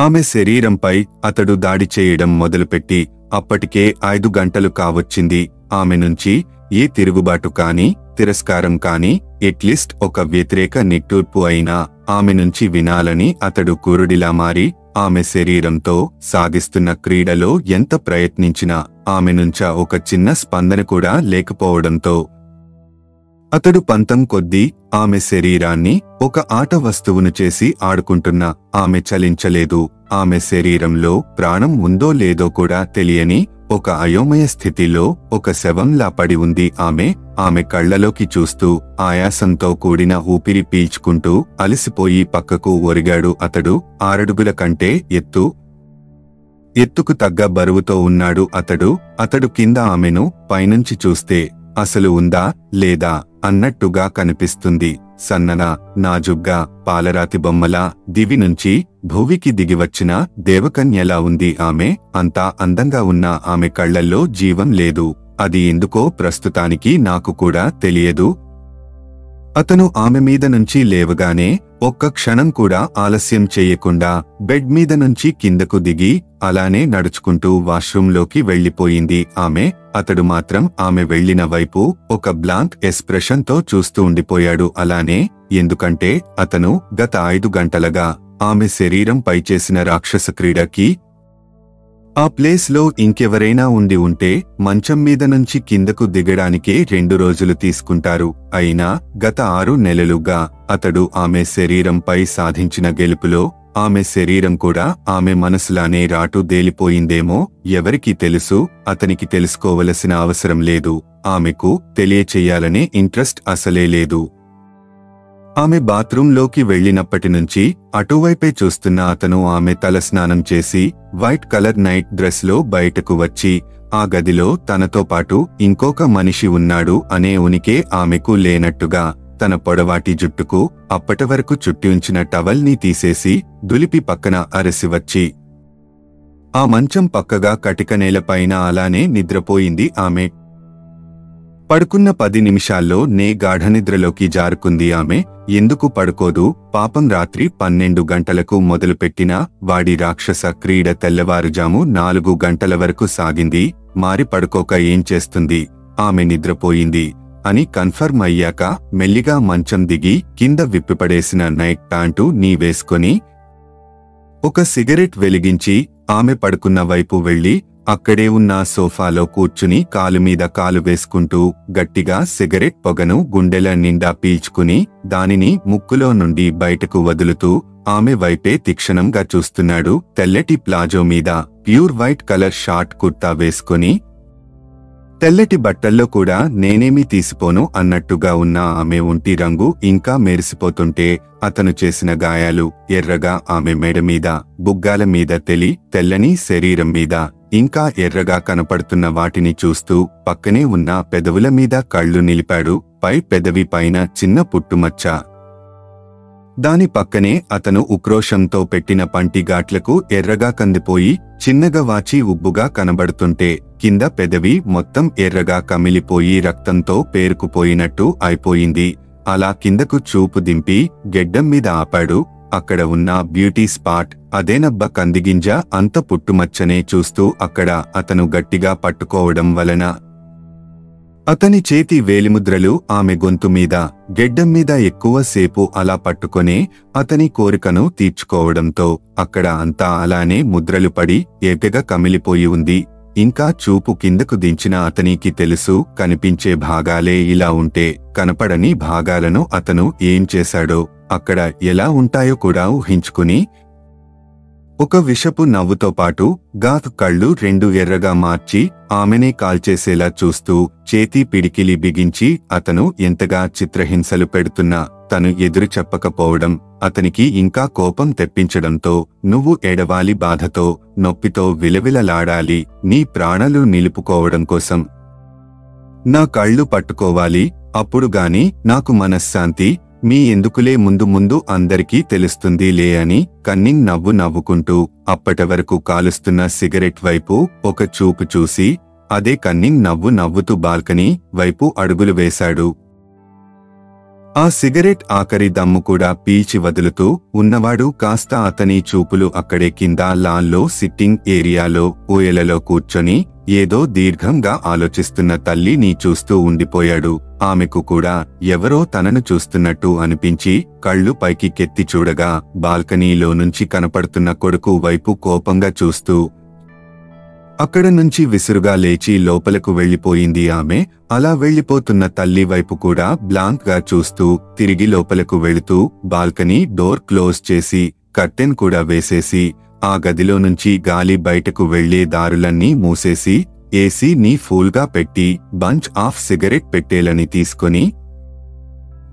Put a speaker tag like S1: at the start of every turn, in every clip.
S1: ఆమె శరీరంపై అతడు దాడి చేయడం మొదలుపెట్టి అప్పటికే 5 గంటలు కావచ్చింది. ఆమె నుంచి ఏ తిరుగుబాటు కాని, తిరస్కారం కాని, ఎట్లీస్ట్ ఒక వ్యతిరేక నిట్టూర్పు అయినా ఆమె నుంచి వినాలని అతడు కురుడిలా మారి ఆమె శరీరంతో సాగిస్తున్న క్రీడలో ఎంత ప్రయత్నించినా ఆమె నుంచా ఒక చిన్న స్పందన కూడా లేకపోవడంతో అతడు పంతం కొద్దీ ఆమె శరీరాన్ని ఒక ఆట వస్తువును చేసి ఆడుకుంటున్నా ఆమె చలించలేదు. ఆమె శరీరంలో ప్రాణం ఉందో లేదో కూడా తెలియని ఒక అయోమయ స్థితిలో ఒక శవంలా పడి ఉంది ఆమె కళ్లలోకి చూస్తూ ఆయాసంతో కూడిన ఊపిరి పీల్చుకుంటూ అలసిపోయి పక్కకు ఒరిగాడు అతడు. 6 అడుగుల కంటే ఎత్తుకు తగ్గ బరువుతో ఉన్నాడు అతడు కింద ఆమెను పైనుంచి చూస్తే అసలు ఉందా లేదా అన్నట్టుగా కనిపిస్తుంది. సన్నన, నాజుగ్గా, పాలరాతి బొమ్మలా దివి నుంచి భూమికి దిగివచ్చిన దేవకన్యలా ఉంది ఆమె. అంతా అందంగా ఉన్న ఆమె కళ్లల్లో జీవం లేదు. అది ఎందుకో ప్రస్తుతానికి నాకు కూడా తెలియదు. అతను ఆమె మీద నుంచి లేవగానే ఒక్క క్షణం కూడా ఆలస్యం చేయకుండా బెడ్ మీద నుంచి కిందకు దిగి అలానే నడుచుకుంటూ వాష్రూంలోకి వెళ్లిపోయింది ఆమె. అతడు మాత్రం ఆమె వెళ్లిన వైపు ఒక బ్లాంక్ ఎక్స్ప్రెషన్తో చూస్తూ ఉండిపోయాడు అలానే. ఎందుకంటే అతను గత 5 గంటలుగా ఆమె శరీరంపై చేసిన రాక్షస క్రీడకి ఆ ప్లేస్లో ఇంకెవరైనా ఉండి ఉంటే మంచం మీద నుంచి కిందకు దిగడానికే 2 రోజులు తీసుకుంటారు. అయినా గత 6 నెలలుగా అతడు ఆమె శరీరంపై సాధించిన గెలుపులో ఆమె శరీరం కూడా ఆమె మనసులానే రాటు దేలిపోయిందేమో. ఎవరికి తెలుసు? అతనికి తెలుసుకోవలసిన అవసరం లేదు. ఆమెకు తెలియచెయ్యాలనే ఇంట్రెస్ట్ అసలే లేదు. ఆమె బాత్రూంలోకి వెళ్లినప్పటినుంచి అటువైపే చూస్తున్న అతను ఆమె తలస్నానం చేసి వైట్ కలర్ నైట్ డ్రెస్లో బయటకు వచ్చి ఆ గదిలో తనతో పాటు ఇంకొక మనిషి ఉన్నాడు అనే ఉనికే ఆమెకు లేనట్టుగా తన పొడవాటి జుట్టుకు అప్పటివరకు చుట్టి ఉంచిన టవల్ని తీసేసి దులిపి పక్కన అరసివచ్చి ఆ మంచం పక్కగా కటిక నేలపైన అలానే నిద్రపోయింది ఆమె. పడుకున్న 10 నిమిషాల్లో గాఢనిద్రలోకి జారుకుంది ఆమె. ఎందుకు పడుకోదు? పాపం రాత్రి 12 గంటలకు మొదలుపెట్టిన వాడి రాక్షస క్రీడ తెల్లవారుజాము 4 గంటల వరకు సాగింది. మారి పడుకోక ఏం చేస్తుంది? ఆమె నిద్రపోయింది అని కన్ఫర్మ్ అయ్యాక మెల్లిగా మంచం దిగి కింద విప్పిపడేసిన నైట్ ప్యాంటు వేసుకొని ఒక సిగరెట్ వెలిగించి ఆమె పడుకున్న వైపు వెళ్లి అక్కడే ఉన్న సోఫాలో కూర్చుని కాలు మీద కాలు వేసుకుంటూ గట్టిగా సిగరెట్ పొగను గుండెల నిండా పీల్చుకుని దానిని ముక్కులో నుండి బయటకు వదులుతూ ఆమె వైపే తీక్షణంగా చూస్తున్నాడు. తెల్లటి ప్లాజో మీద pure white colour short kurta వేసుకొని తెల్లటి బట్టల్లో కూడా నేనేమీ తీసిపోను అన్నట్టుగా ఉన్న ఆమె ఒంటి రంగు ఇంకా మెరిసిపోతుంటే అతను చేసిన గాయాలు ఎర్రగా ఆమె మెడ మీద, బుగ్గాల మీద తెల్లని శరీరం మీద ఇంకా ఎర్రగా కనపడుతున్న వాటిని చూస్తూ పక్కనే ఉన్న పెదవుల మీద కళ్ళు నిలిపాడు. పై పెదవి పైన చిన్న పుట్టుమచ్చ. దాని పక్కనే అతను ఉక్రోషంతో పెట్టిన పంటిగాట్లకు ఎర్రగా కందిపోయి చిన్నగా వాచి ఉబ్బుగా కనబడుతుంటే కింద పెదవి మొత్తం ఎర్రగా కమిలిపోయి రక్తంతో పేరుకుపోయినట్టు అయిపోయింది. అలా కిందకు చూపు దింపి గెడ్డం మీద ఆపాడు. అక్కడ ఉన్న బ్యూటీ స్పాట్ అదేనబ్బ కందిగింజ అంత పుట్టుమచ్చనే చూస్తూ అక్కడ అతను గట్టిగా పట్టుకోవడం వలన అతని చేతి వేలిముద్రలు ఆమె గొంతు మీద, గెడ్డం మీద ఎక్కువ సేపు అలా పట్టుకొనే అతని కోరికను తీర్చుకోవడంతో అక్కడ అంతా అలానే ముద్రలు పడి ఎర్రగా కమిలిపోయి ఉంది. ఇంకా చూపు కిందకు దించిన అతనికి తెలుసు కనిపించే భాగాలే ఇలా ఉంటే కనపడని భాగాలను అతను ఏం చేశాడో అక్కడ ఎలా ఉంటాయో కూడా ఊహించుకుని ఒక విషపు నవ్వుతో పాటు గాత్ కళ్ళు 2 ఎర్రగా మార్చి ఆమెనే కాల్చేసేలా చూస్తూ చేతి పిడికిలి బిగించి అతను ఎంతగా చిత్రహింసలు పెడుతున్నా తను ఎదురు చెప్పకపోవడం అతనికి ఇంకా కోపం తెప్పించడంతో నువ్వు ఎడవాలి, బాధతో నొప్పితో విలవిలలాడాలి, నీ ప్రాణాలు నిలుపుకోవడం కోసం నా కళ్ళు పట్టుకోవాలి, అప్పుడుగాని నాకు మనశ్శాంతి, మీ ఎందుకులే ముందు అందరికీ తెలుస్తుందిలే అని కన్నింగ్ నవ్వు నవ్వుకుంటూ అప్పటివరకు కాలుస్తున్న సిగరెట్ వైపు ఒక చూపు చూసి అదే కన్నింగ్ నవ్వు నవ్వుతూ బాల్కనీ వైపు అడుగులు వేశాడు. ఆ సిగరెట్ ఆఖరి దమ్ము కూడా పీల్చి వదులుతూ ఉన్నవాడు కాస్త అతని చూపులు అక్కడే కింద లాన్లో సిట్టింగ్ ఏరియాలో ఊయలలో కూర్చొని ఏదో దీర్ఘంగా ఆలోచిస్తున్న తల్లిని చూస్తూ ఉండిపోయాడు. ఆమెకు కూడా ఎవరో తనను చూస్తున్నట్టు అనిపించి కళ్ళు పైకి కెత్తి చూడగా బాల్కనీలో నుంచి కనపడుతున్న కొడుకు వైపు కోపంగా చూస్తూ అక్కడ నుంచి విసురుగా లేచి లోపలకు వెళ్లిపోయింది ఆమె. అలా వెళ్లిపోతున్న తల్లి వైపు కూడా బ్లాంక్ గా చూస్తూ తిరిగి లోపలకు వెళుతూ బాల్కనీ డోర్ క్లోజ్ చేసి కర్టెన్ కూడా వేసేసి ఆ గదిలో నుంచి గాలి బయటకు వెళ్లే దారులన్నీ మూసేసి ఏసీని ఫుల్గా పెట్టి బంచ్ ఆఫ్ సిగరెట్ పెట్టేలని తీసుకొని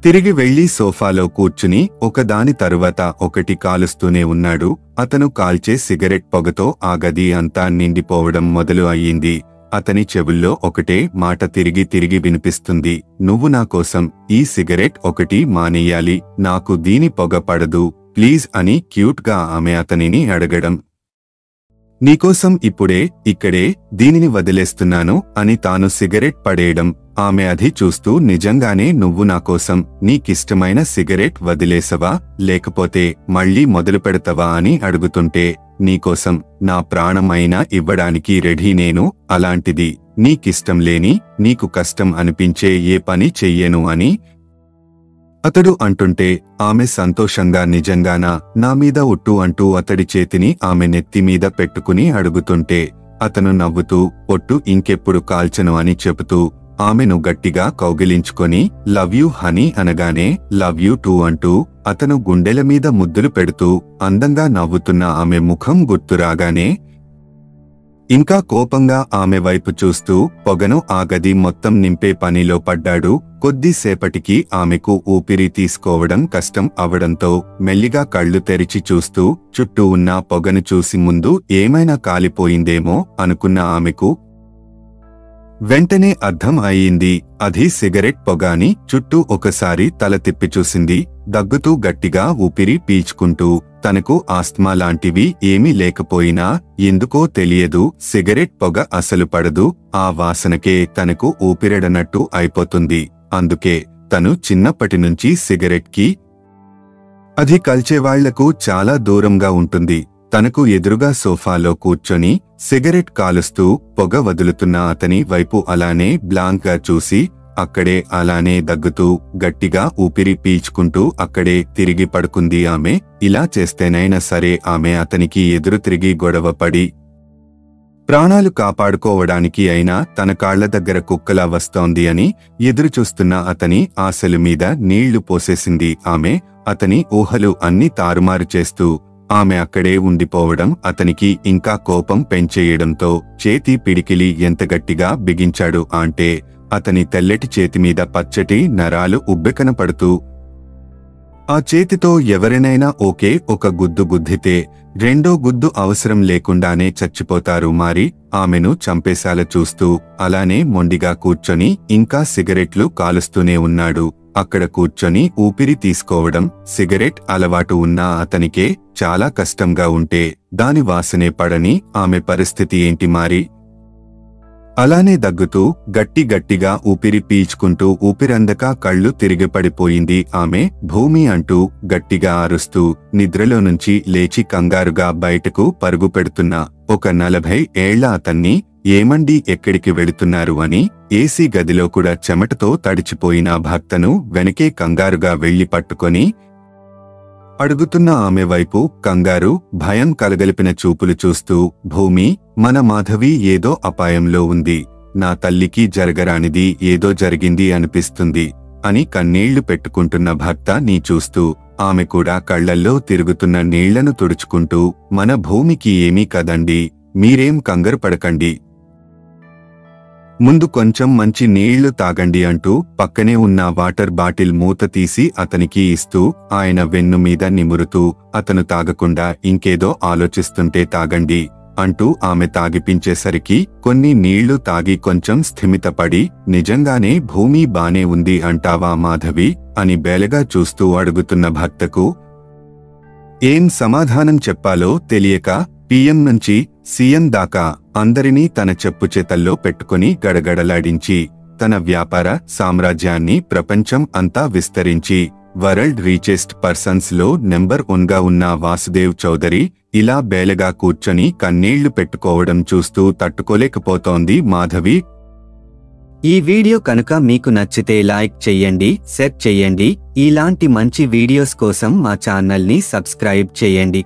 S1: తిరిగి వెళ్లి సోఫాలో కూర్చుని ఒకదాని తరువాత ఒకటి కాలుస్తూనే ఉన్నాడు. అతను కాల్చే సిగరెట్ పొగతో ఆ గది అంతా నిండిపోవడం మొదలు అయ్యింది. అతని చెవుల్లో ఒకటే మాట తిరిగి తిరిగి వినిపిస్తుంది, నువ్వు నా కోసం ఈ సిగరెట్ ఒకటి మానేయాలి, నాకు దీని పొగ పడదు ప్లీజ్ అని క్యూట్ గా ఆమె అతనిని అడగడం. నీకోసం ఇప్పుడే ఇక్కడే దీనిని వదిలేస్తున్నాను అని తాను సిగరెట్ పడేయడం. ఆమె అది చూస్తూ నిజంగానే నువ్వు నా కోసం నీకిష్టమైన సిగరెట్ వదిలేసవా లేకపోతే మళ్లీ మొదలు పెడతావా అని అడుగుతుంటే నీకోసం నా ప్రాణం అయినా ఇవ్వడానికి రెడీ నేను, అలాంటిది నీకిష్టం లేని నీకు కష్టం అనిపించే ఏ పని చెయ్యను అని అతడు అంటుంటే ఆమె సంతోషంగా నిజంగానా నా మీద ఒట్టు అంటూ అతడి చేతిని ఆమె నెత్తి మీద పెట్టుకుని అడుగుతుంటే అతను నవ్వుతూ ఒట్టు ఇంకెప్పుడు కాల్చను అని చెబుతూ ఆమెను గట్టిగా కౌగిలించుకొని లవ్ యూ హనీ అనగానే లవ్ యూ టూ అంటూ అతను గుండెల మీద ముద్దులు పెడుతూ అందంగా నవ్వుతున్న ఆమె ముఖం గుర్తురాగానే ఇంకా కోపంగా ఆమె వైపు చూస్తూ పొగను ఆ గది మొత్తం నింపే పనిలో పడ్డాడు. కొద్దిసేపటికి ఆమెకు ఊపిరి తీసుకోవడం కష్టం అవడంతో మెల్లిగా కళ్ళు తెరిచి చూస్తూ చుట్టూ ఉన్న పొగను చూసి ముందు ఏమైనా కాలిపోయిందేమో అనుకున్న ఆమెకు వెంటనే అర్థం అయింది అది సిగరెట్ పొగ అని. చుట్టూ ఒకసారి తల తిప్పి చూసింది. దగ్గుతూ గట్టిగా ఊపిరి పీల్చుకుంటూ తనకు ఆస్త్మా లాంటివి ఏమీ లేకపోయినా ఎందుకో తెలియదు సిగరెట్ పొగ అసలు పడదు, ఆ వాసనకే తనకు ఊపిరడనట్టు అయిపోతుంది. అందుకే తను చిన్నప్పటినుంచి సిగరెట్ కి అది కల్చేవాళ్లకు చాలా దూరంగా ఉంటుంది. తనకు ఎదురుగా సోఫాలో కూర్చొని సిగరెట్ కాలుస్తూ పొగ వదులుతున్న అతని వైపు అలానే బ్లాంక్ గా చూసి అక్కడే అలానే దగ్గుతూ గట్టిగా ఊపిరి పీల్చుకుంటూ అక్కడే తిరిగి పడుకుంది ఆమె. ఇలా చేస్తేనైనా సరే ఆమె అతనికి ఎదురు తిరిగి గొడవ పడి ప్రాణాలు కాపాడుకోవడానికి అయినా తన కాళ్ల దగ్గర కుక్కలా వస్తోంది అని ఎదురుచూస్తున్న అతని ఆశల మీద నీళ్లు పోసేసింది ఆమె. అతని ఊహలు అన్ని తారుమారు చేస్తూ ఆమె అక్కడే ఉండిపోవడం అతనికి ఇంకా కోపం పెంచేయడంతో చేతి పిడికిలి ఎంత గట్టిగా బిగించాడు అంటే అతని తెల్లటి చేతిమీద పచ్చటి నరాలు ఉబ్బెకన పడుతూ ఆ చేతితో ఎవరినైనా ఒకే ఒక గుద్దు గుద్దితే రెండో గుద్దు అవసరం లేకుండానే చచ్చిపోతారు. మారి ఆమెను చంపేశాల చూస్తూ అలానే మొండిగా కూర్చొని ఇంకా సిగరెట్లు కాలుస్తూనే ఉన్నాడు. అక్కడ కూర్చొని ఊపిరి తీసుకోవడం సిగరెట్ అలవాటు ఉన్న అతనికే చాలా కష్టంగా ఉంటే దాని వాసనే పడని ఆమె పరిస్థితి ఏంటి మారి? అలానే దగ్గుతూ గట్టిగా ఊపిరి పీల్చుకుంటూ ఊపిరందక కళ్ళు తిరిగి పడిపోయింది ఆమె. భూమి అంటూ గట్టిగా అరుస్తూ నిద్రలో నుంచి లేచి కంగారుగా బయటకు పరుగు పెడుతున్న ఒక 40 ఏళ్ల అతన్ని ఏమండి ఎక్కడికి వెళుతున్నారు అని ఏసీ గదిలో కూడా చెమటతో తడిచిపోయిన భర్తను వెనకే కంగారుగా వెళ్లి పట్టుకొని అడుగుతున్న ఆమె వైపు కంగారు భయం కలగలిపిన చూపులు చూస్తూ భూమి మన మాధవి ఏదో అపాయంలో ఉంది, నా తల్లికి జరగరానిది ఏదో జరిగింది అనిపిస్తుంది అని కన్నీళ్లు పెట్టుకుంటున్న భర్త నీ చూస్తూ ఆమె కూడా కళ్లల్లో తిరుగుతున్న నీళ్లను తుడుచుకుంటూ మన భూమికి ఏమీ కదండి, మీరేం కంగారు పడకండి, ముందు కొంచెం మంచి నీళ్లు తాగండి అంటూ పక్కనే ఉన్న వాటర్ బాటిల్ మూత తీసి అతనికి ఇస్తూ ఆయన వెన్ను మీద నిమురుతూ అతను తాగకుండా ఇంకేదో ఆలోచిస్తుంటే తాగండి అంటూ ఆమె తాగిపించేసరికి కొన్ని నీళ్లు తాగి కొంచెం స్థిమితపడి నిజంగానే భూమి బానే ఉంది అంటావా మాధవి అని బేలగా చూస్తూ అడుగుతున్న భర్తకు ఏం సమాధానం చెప్పాలో తెలియక పీఎం నుంచి సీఎం దాకా అందరినీ తన చెప్పు చేతల్లో పెట్టుకుని గడగడలాడించి తన వ్యాపార సామ్రాజ్యాన్ని ప్రపంచం అంతా విస్తరించి వరల్డ్ రీచెస్ట్ పర్సన్స్ లో నెంబర్ 1గా ఉన్న వాసుదేవ్ చౌదరి ఇలా బేలగా కూర్చొని కన్నీళ్లు పెట్టుకోవడం చూస్తూ తట్టుకోలేకపోతోంది మాధవి.
S2: ఈ వీడియో కనుక మీకు నచ్చితే లైక్ చెయ్యండి, షేర్ చెయ్యండి. ఇలాంటి మంచి వీడియోస్ కోసం మా ఛానల్ని సబ్స్క్రైబ్ చేయండి.